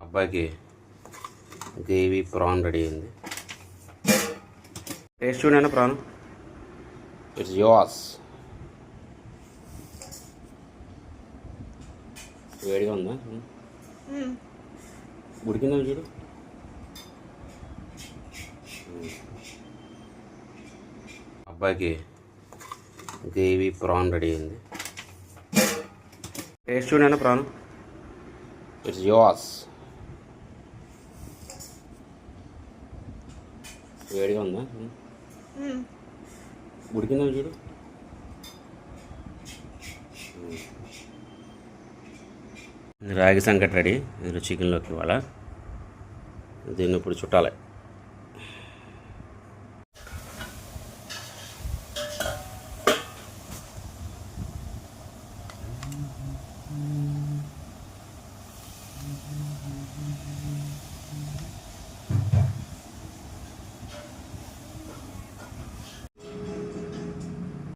అబ్బాయికి gravy PRAN ready అయింది. Taste చూడండి ప్రాన్. It's yours. వేడిగా ఉందా? ఉడికిందా చూడు. అబ్బాయికి గ్రేవీ ప్రాన్ రెడీ అయింది. టేస్ట్ చూడండి ప్రాన్. It's yours. వేడిగా ఉందా? ఉడికిందా చూడు. రాగి సంకటి రెడీ. ఇది చికెన్లోకి ఇవాళ దీన్ని ఇప్పుడు చుట్టాలి.